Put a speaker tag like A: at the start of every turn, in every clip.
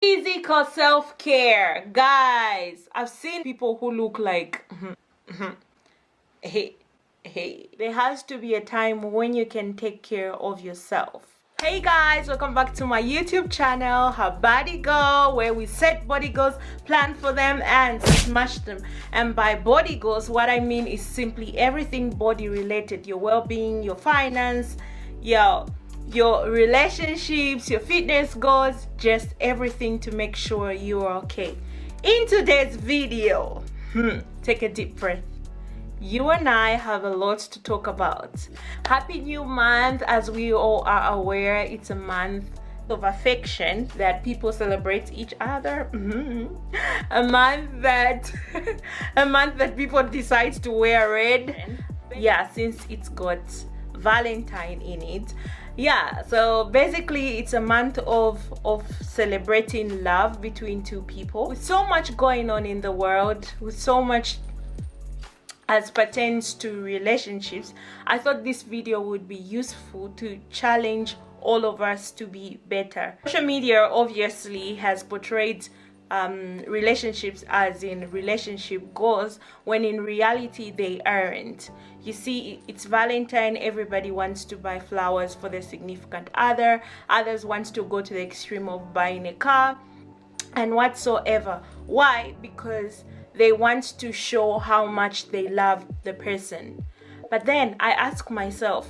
A: Physical self-care, guys. I've seen people who look like hey, there has to be a time when you can take care of yourself. Hey guys, welcome back to my YouTube channel, Her Body Goal, where we set body goals, plan for them, and smash them. And by body goals, what I mean is simply everything body related: your well-being, your finance, your relationships, your fitness goals, just everything to make sure you are okay. In today's video, take a deep breath. You and I have a lot to talk about. Happy new month. As we all are aware, it's a month of affection that people celebrate each other. A month that people decide to wear red. Yeah, since it's got Valentine in it. Yeah, so basically it's a month of celebrating love between two people. With so much going on in the world, with so much as pertains to relationships, I thought this video would be useful to challenge all of us to be better. Social media obviously has portrayed relationships as in relationship goals, when in reality they aren't. You see, it's Valentine, everybody wants to buy flowers for their significant other, others want to go to the extreme of buying a car and whatsoever. Why? Because they want to show how much they love the person. But then I ask myself,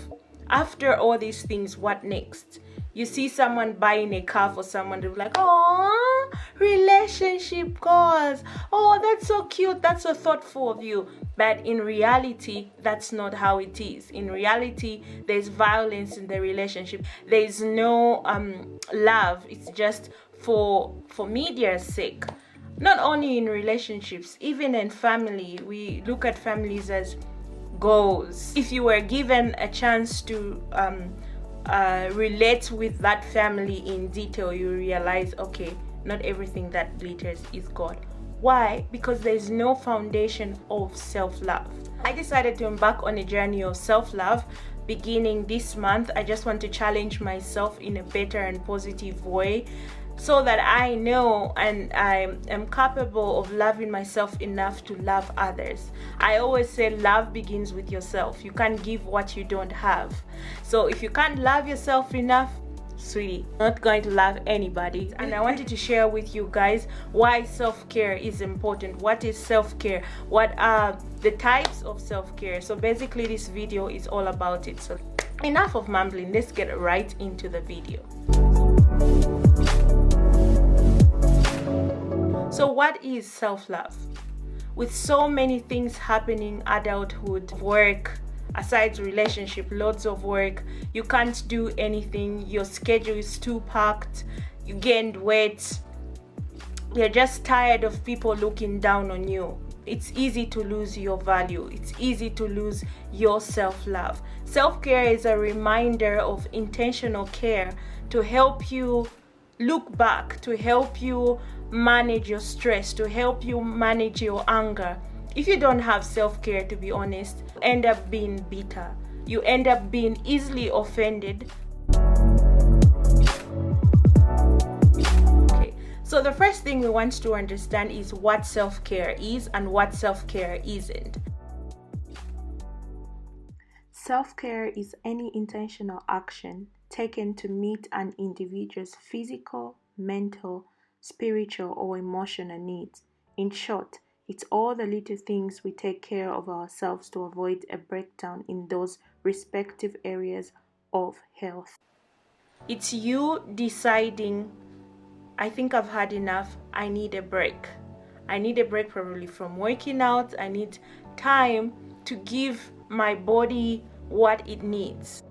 A: after all these things, what next? You see someone buying a car for someone, they're like, oh, relationship goals. Oh, that's so cute. That's so thoughtful of you. But in reality, that's not how it is. In reality, there's violence in the relationship. There's no love. It's just for media's sake. Not only in relationships, even in family, we look at families as goals. If you were given a chance to relate with that family in detail, you realize, okay, not everything that glitters is gold. Why? Because there's no foundation of self-love. I decided to embark on a journey of self-love beginning this month. I just want to challenge myself in a better and positive way, so that I know and I am capable of loving myself enough to love others. I always say love begins with yourself. You can't give what you don't have. So if you can't love yourself enough, sweetie, you're not going to love anybody. And I wanted to share with you guys why self-care is important. What is self-care? What are the types of self-care? So basically this video is all about it. So enough of mumbling, let's get right into the video. So what is self-love? With so many things happening, adulthood, work, aside relationship, loads of work, you can't do anything, your schedule is too packed, you gained weight, you're just tired of people looking down on you. It's easy to lose your value. It's easy to lose your self-love. Self-care is a reminder of intentional care to help you look back, to help you manage your stress, to help you manage your anger. If you don't have self-care, to be honest, you end up being bitter. You end up being easily offended. Okay, so the first thing we want to understand is what self-care is and what self-care isn't. Self-care is any intentional action taken to meet an individual's physical, mental, spiritual, or emotional needs. In short, it's all the little things we take care of ourselves to avoid a breakdown in those respective areas of health. It's you deciding, I think I've had enough, I need a break. I need a break probably from working out. I need time to give my body what it needs.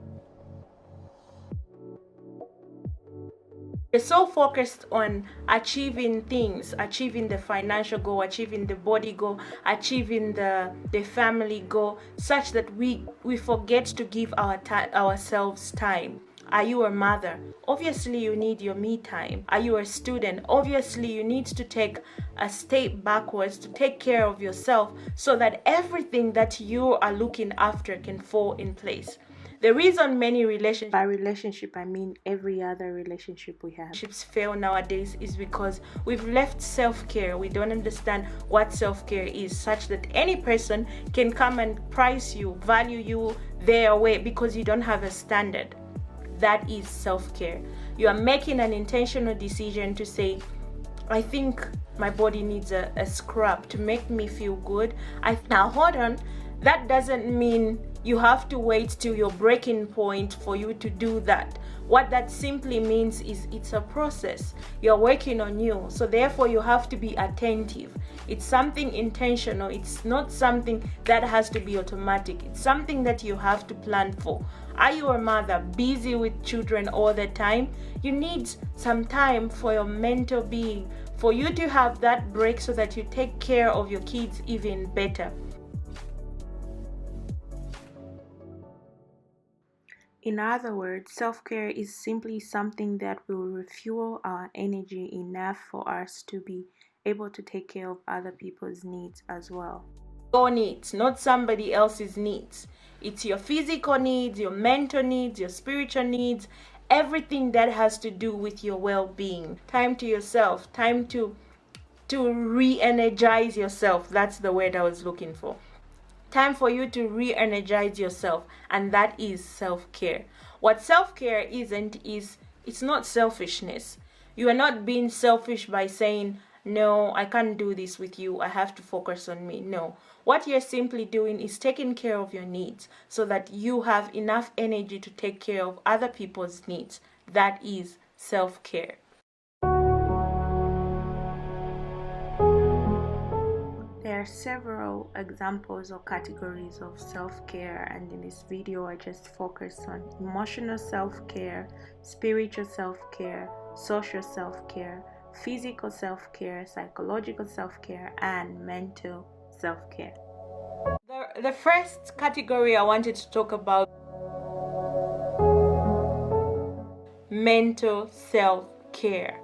A: You're so focused on achieving things, achieving the financial goal, achieving the body goal, achieving the family goal, such that we forget to give ourselves time. Are you a mother? Obviously you need your me time. Are you a student? Obviously you need to take a step backwards to take care of yourself, so that everything that you are looking after can fall in place. The reason many relationships, by relationship I mean every other relationship we have, fail nowadays is because we've left self-care. We don't understand what self-care is, such that any person can come and price you, value you their way because you don't have a standard. That is self-care. You are making an intentional decision to say, I think my body needs a scrub to make me feel good. Now hold on, that doesn't mean you have to wait till your breaking point for you to do that. What that simply means is it's a process. You're working on you, so therefore you have to be attentive. It's something intentional. It's not something that has to be automatic. It's something that you have to plan for. Are you a mother busy with children all the time? You need some time for your mental being, for you to have that break so that you take care of your kids even better. In other words, self-care is simply something that will refuel our energy enough for us to be able to take care of other people's needs as well. Your needs, not somebody else's needs. It's your physical needs, your mental needs, your spiritual needs, everything that has to do with your well-being. Time to yourself, time to re-energize yourself. That's the word I was looking for. Time for you to re-energize yourself, and that is self-care. What self-care isn't is, it's not selfishness. You are not being selfish by saying, no, I can't do this with you, I have to focus on me. No, what you're simply doing is taking care of your needs so that you have enough energy to take care of other people's needs. That is self-care. There are several examples or categories of self-care, and in this video I just focus on emotional self-care, spiritual self-care, social self-care, physical self-care, psychological self-care, and mental self-care. The first category I wanted to talk about, mental self-care.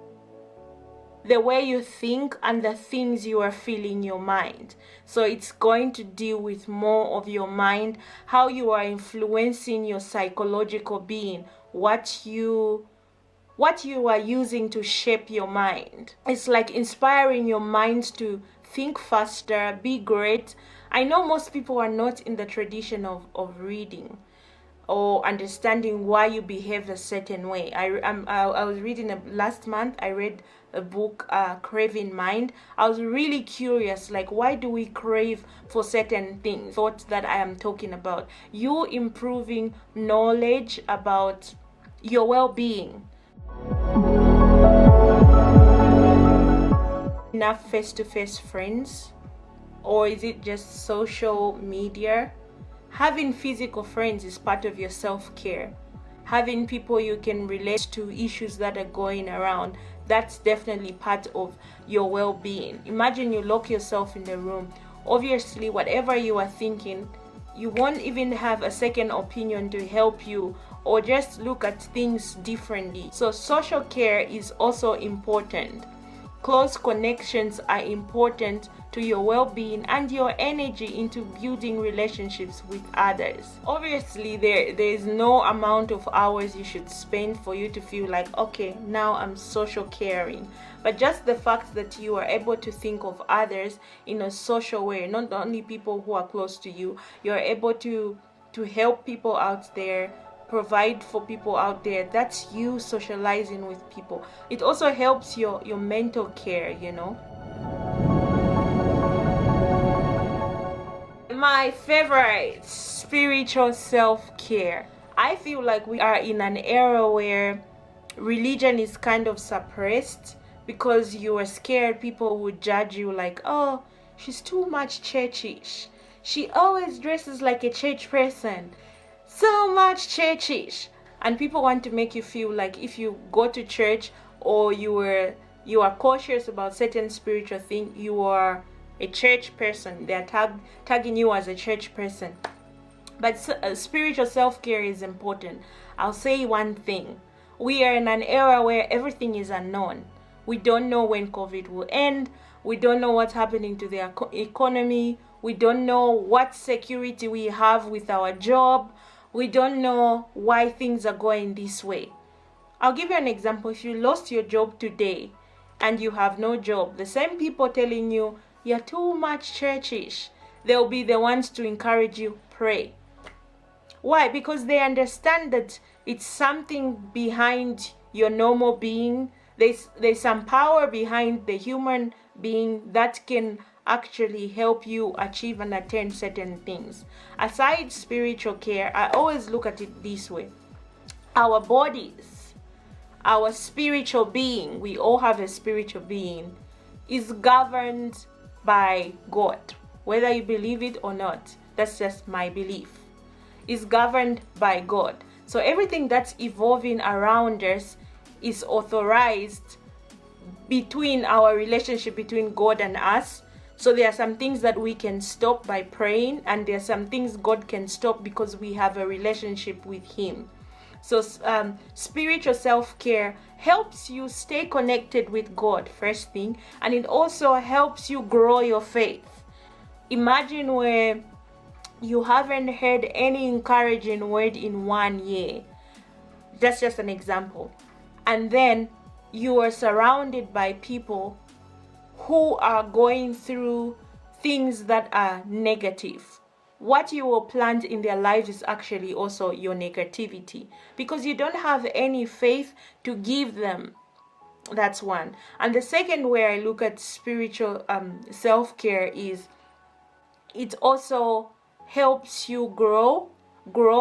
A: The way you think and the things you are feeling in your mind. So it's going to deal with more of your mind, how you are influencing your psychological being, what you are using to shape your mind. It's like inspiring your mind to think faster, be great. I know most people are not in the tradition of reading or understanding why you behave a certain way. I was reading last month, I read a book, Craving Mind. I was really curious, like, why do we crave for certain things? Thoughts that I am talking about. You improving knowledge about your well-being. Enough face-to-face friends, or is it just social media? Having physical friends is part of your self-care. Having people you can relate to issues that are going around, that's definitely part of your well-being. Imagine you lock yourself in the room. Obviously, whatever you are thinking, you won't even have a second opinion to help you or just look at things differently. So social care is also important. Close connections are important to your well-being and your energy into building relationships with others. Obviously, there is no amount of hours you should spend for you to feel like, okay, now I'm social caring. But just the fact that you are able to think of others in a social way, not only people who are close to you, you're able to help people out there, provide for people out there. That's you socializing with people. It also helps your mental care, you know. My favorite, spiritual self-care. I feel like we are in an era where religion is kind of suppressed because you are scared people would judge you, like, oh, she's too much churchish. She always dresses like a church person. So much churchish. And people want to make you feel like if you go to church or you are cautious about certain spiritual thing, you are a church person. They are tagging you as a church person. But spiritual self-care is important. I'll say one thing. We are in an era where everything is unknown. We don't know when COVID will end. We don't know what's happening to the economy. We don't know what security we have with our job. We don't know why things are going this way. I'll give you an example. If you lost your job today and you have no job, the same people telling you you're too much churchish, they'll be the ones to encourage you, pray. Why? Because they understand that it's something behind your normal being. There's some power behind the human being that can actually help you achieve and attain certain things. Aside spiritual care, I always look at it this way. Our bodies, our spiritual being, we all have a spiritual being, is governed by God. Whether you believe it or not, that's just my belief. Is governed by God. So everything that's evolving around us is authorized between our relationship between God and us. So there are some things that we can stop by praying, and there are some things God can stop because we have a relationship with Him. So spiritual self-care helps you stay connected with God, first thing, and it also helps you grow your faith. Imagine where you haven't heard any encouraging word in 1 year. That's just an example. And then you are surrounded by people who are going through things that are negative. What you will plant in their lives is actually also your negativity, because you don't have any faith to give them. That's one. And the second way I look at spiritual self-care is it also helps you grow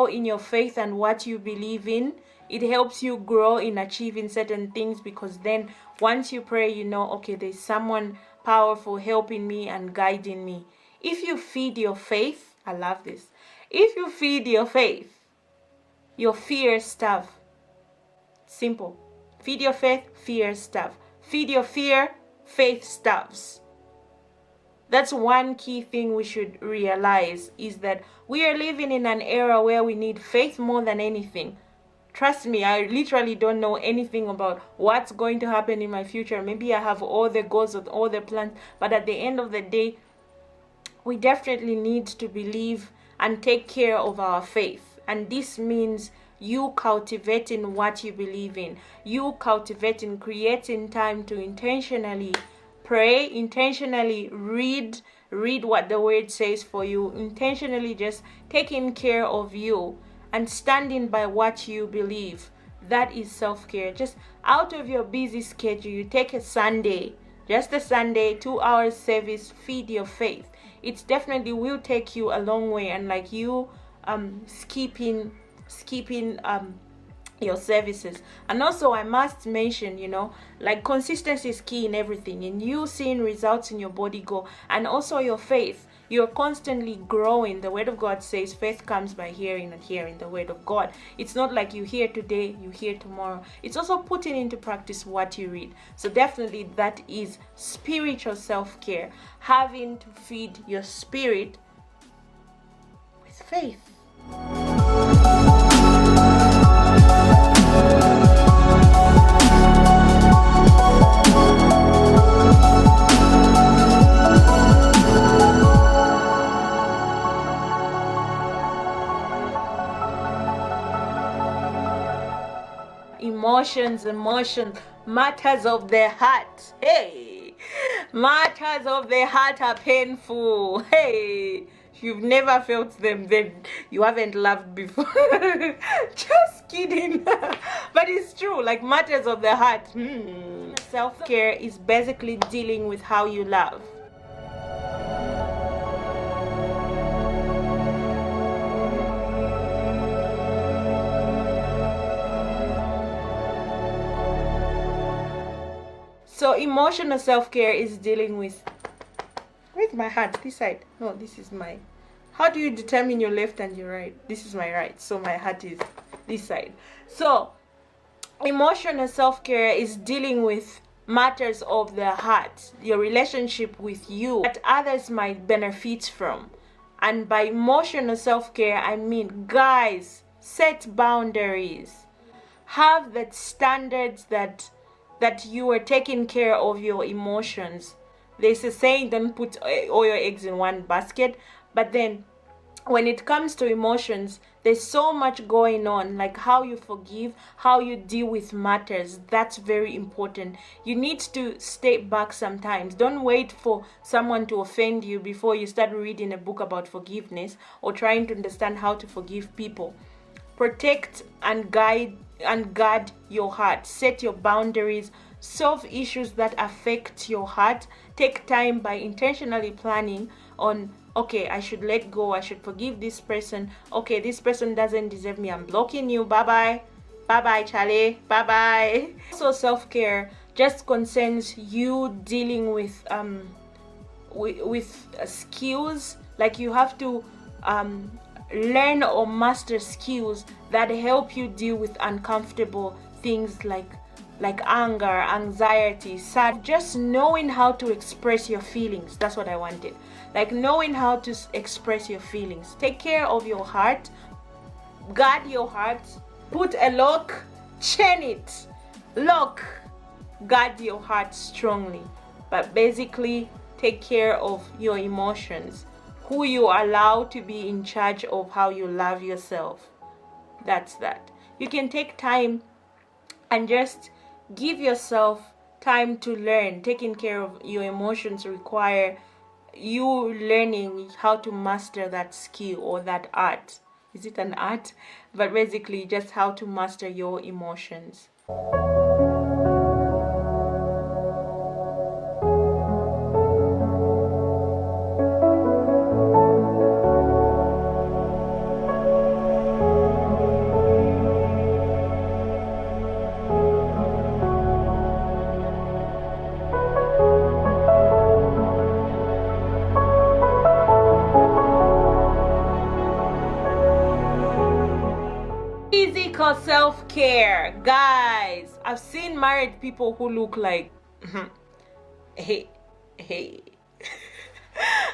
A: in your faith and what you believe in. It helps you grow in achieving certain things, because then once you pray, you know, okay, there's someone powerful helping me and guiding me. If you feed your faith, I love this. If you feed your faith, your fear starve. Simple. Feed your faith, fear starve. Feed your fear, faith starves. That's one key thing we should realize, is that we are living in an era where we need faith more than anything. Trust me, I literally don't know anything about what's going to happen in my future. Maybe I have all the goals and all the plans, but at the end of the day, we definitely need to believe and take care of our faith. And this means you cultivating what you believe in. You cultivating, creating time to intentionally pray, intentionally read what the word says for you, intentionally just taking care of you and standing by what you believe. That is self-care. Just out of your busy schedule, you take a Sunday, just a Sunday, 2 hours service, feed your faith. It definitely will take you a long way. And like you skipping your services. And also I must mention, like consistency is key in everything, and you seeing results in your body go, and also your faith. You're constantly growing. The word of God says faith comes by hearing, and hearing the word of God. It's not like you hear today, you hear tomorrow. It's also putting into practice what you read. So definitely that is spiritual self-care, having to feed your spirit with faith. Emotions, matters of the heart. Hey, matters of the heart are painful. Hey, if you've never felt them, then you haven't loved before. Just kidding. But it's true, like matters of the heart. Self-care is basically dealing with how you love. So emotional self-care is dealing with my heart, this side. No, this is my. How do you determine your left and your right? This is my right, so my heart is this side. So emotional self-care is dealing with matters of the heart, your relationship with you, that others might benefit from. And by emotional self-care, I mean, guys, set boundaries. Have that standards that you are taking care of your emotions. There's a saying, don't put all your eggs in one basket, but then when it comes to emotions, there's so much going on, like how you forgive, how you deal with matters. That's very important. You need to step back sometimes. Don't wait for someone to offend you before you start reading a book about forgiveness or trying to understand how to forgive people. Protect and guard your heart. Set your boundaries. Solve issues that affect your heart. Take time by intentionally planning on, okay, I should let go, I should forgive this person. Okay, this person doesn't deserve me, I'm blocking you. Bye bye Charlie, bye. Also, self-care just concerns you dealing with skills. Like you have to learn or master skills that help you deal with uncomfortable things like anger, anxiety, sad. Just knowing how to express your feelings. That's what I wanted. Like knowing how to express your feelings. Take care of your heart. Guard your heart. Put a lock. Chain it. Lock. Guard your heart strongly. But basically, take care of your emotions. Who you allow to be in charge of how you love yourself. That's that. You can take time and just give yourself time to learn. Taking care of your emotions require you learning how to master that skill or that art. Is it an art? But basically just how to master your emotions. Physical self-care, guys. I've seen married people who look like hey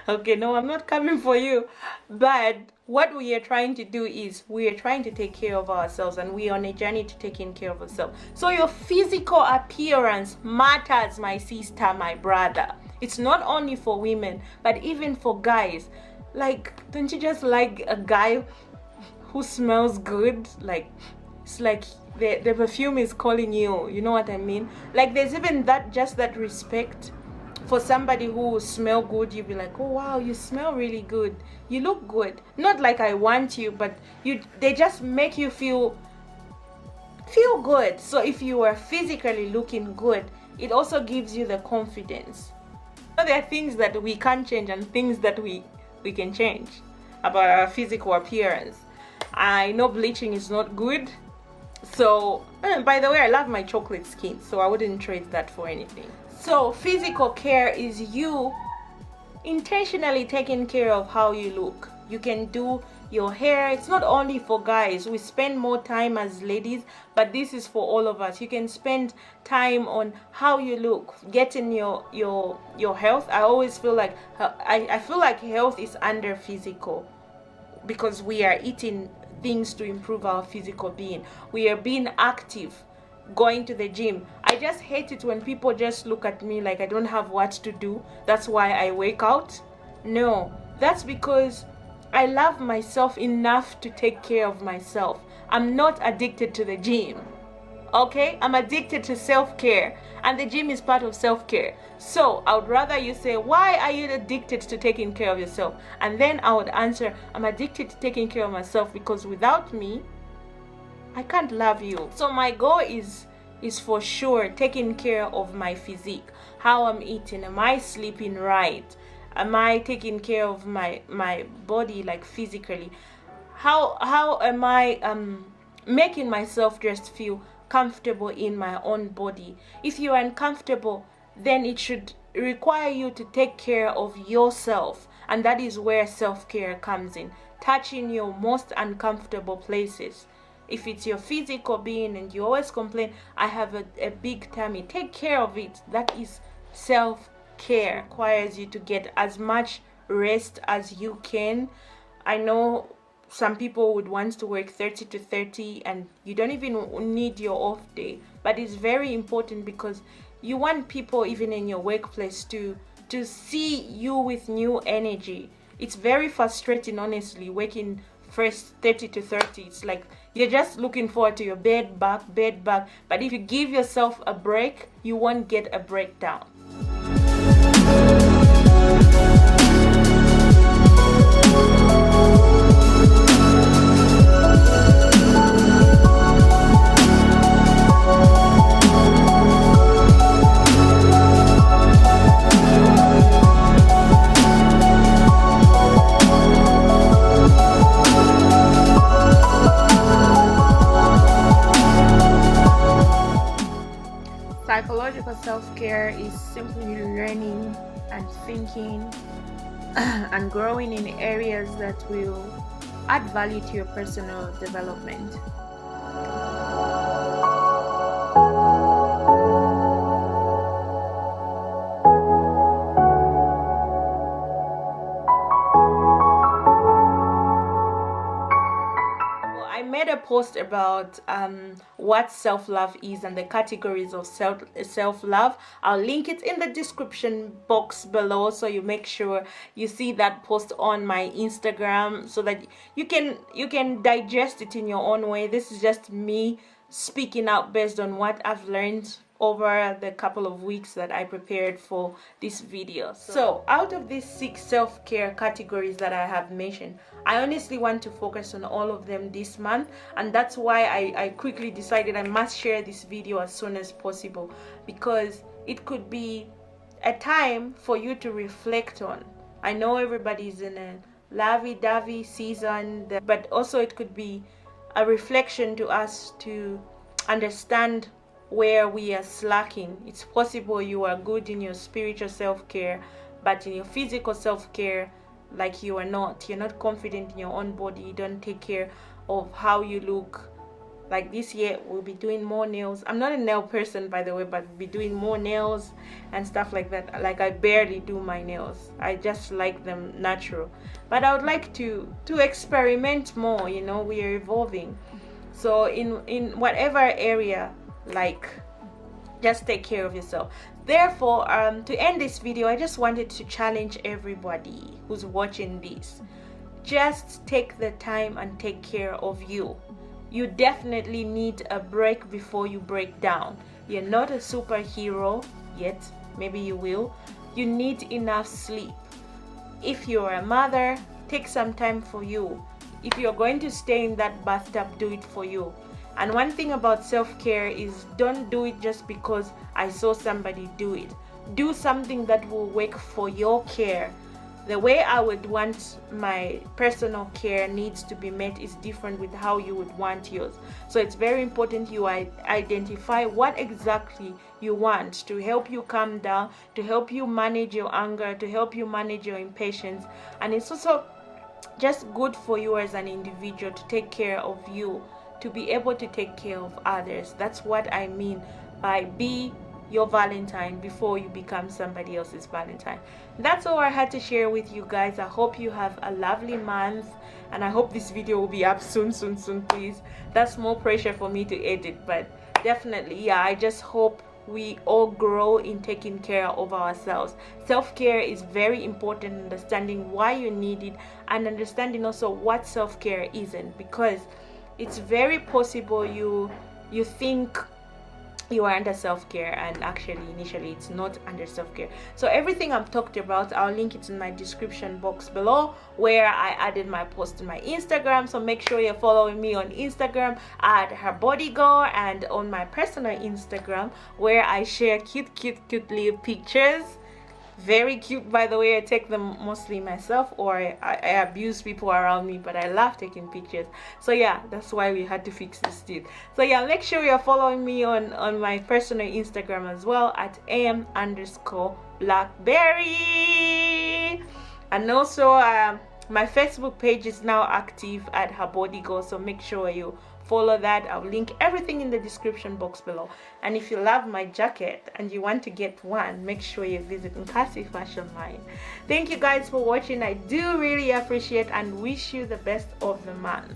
A: okay, no, I'm not coming for you, but what we are trying to do is we are trying to take care of ourselves, and we are on a journey to taking care of ourselves. So your physical appearance matters, my sister, my brother. It's not only for women but even for guys. Like, don't you just like a guy who smells good? Like, it's like the perfume is calling you, you know what I mean? Like, there's even that, just that respect for somebody who smell good. You'll be like, oh wow, you smell really good, you look good. Not like I want you, but they just make you feel good. So if you are physically looking good, it also gives you the confidence. So there are things that we can't change and things that we can change about our physical appearance. I know bleaching is not good. So, by the way, I love my chocolate skin, so I wouldn't trade that for anything. So, physical care is you intentionally taking care of how you look. You can do your hair. It's not only for guys. We spend more time as ladies, but this is for all of us. You can spend time on how you look, getting your health. I always feel like I feel like health is under physical, because we are eating things to improve our physical being. We are being active, going to the gym. I just hate it when people just look at me like I don't have what to do. That's why I work out. No, that's because I love myself enough to take care of myself. I'm not addicted to the gym. Okay, I'm addicted to self-care, and the gym is part of self-care. So I would rather you say, why are you addicted to taking care of yourself? And then I would answer, I'm addicted to taking care of myself because without me, I can't love you. So my goal is for sure taking care of my physique. How I'm eating, am I sleeping right? Am I taking care of my body, like physically? How am I making myself just feel comfortable in my own body? If you are uncomfortable, then it should require you to take care of yourself, and that is where self-care comes in. Touching your most uncomfortable places. If it's your physical being and you always complain, I have a big tummy, take care of it. That is self-care. Requires you to get as much rest as you can. I know some people would want to work 30 to 30 and you don't even need your off day, but it's very important because you want people even in your workplace to see you with new energy. It's very frustrating, honestly, waking first 30 to 30. It's like you're just looking forward to your bed back. But if you give yourself a break, you won't get a breakdown. Psychological self-care is simply learning and thinking and growing in areas that will add value to your personal development. I made a post about what self-love is and the categories of self-love. I'll link it in the description box below, so you make sure you see that post on my Instagram so that you can digest it in your own way. This is just me speaking out based on what I've learned over the couple of weeks that I prepared for this video. So out of these 6 self-care categories that I have mentioned, I honestly want to focus on all of them this month, and that's why I quickly decided I must share this video as soon as possible, because it could be a time for you to reflect on. I know everybody's in a lovey-dovey season, but also it could be a reflection to us to understand where we are slacking. It's possible you are good in your spiritual self-care, but in your physical self-care, like you're not confident in your own body, you don't take care of how you look. Like this year we'll be doing more nails. I'm not a nail person, by the way, but we'll be doing more nails and stuff like that. Like I barely do my nails, I just like them natural, but I would like to experiment more. We are evolving. So in whatever area, like, just take care of yourself. Therefore, to end this video, I just wanted to challenge everybody who's watching this. Just take the time and take care of you. You definitely need a break before you break down. You're not a superhero yet. Maybe you will. You need enough sleep. If you're a mother, take some time for you. If you're going to stay in that bathtub, do it for you. And one thing about self-care is, don't do it just because I saw somebody do it. Do something that will work for your care. The way I would want my personal care needs to be met is different with how you would want yours. So it's very important you identify what exactly you want to help you calm down, to help you manage your anger, to help you manage your impatience. And it's also just good for you as an individual to take care of you, to be able to take care of others. That's what I mean by be your Valentine before you become somebody else's Valentine. That's all I had to share with you guys. I hope you have a lovely month, and I hope this video will be up soon, please. That's more pressure for me to edit, but definitely, yeah, I just hope we all grow in taking care of ourselves. Self-care is very important, understanding why you need it and understanding also what self-care isn't, because it's very possible you think you are under self-care and actually initially it's not under self-care. So everything I've talked about, I'll link it in my description box below, where I added my post in my Instagram. So make sure you're following me on Instagram at her body girl, and on my personal Instagram where I share cute little pictures. Very cute, by the way. I take them mostly myself, or I abuse people around me, but I love taking pictures. So yeah, that's why we had to fix this teeth. So yeah, make sure you're following me on my personal Instagram as well at am_blackberry. And also my Facebook page is now active at her body girl, so make sure you follow that. I'll link everything in the description box below. And if you love my jacket and you want to get one, make sure you visit Nkasi Fashion Line. Thank you guys for watching. I do really appreciate and wish you the best of the month.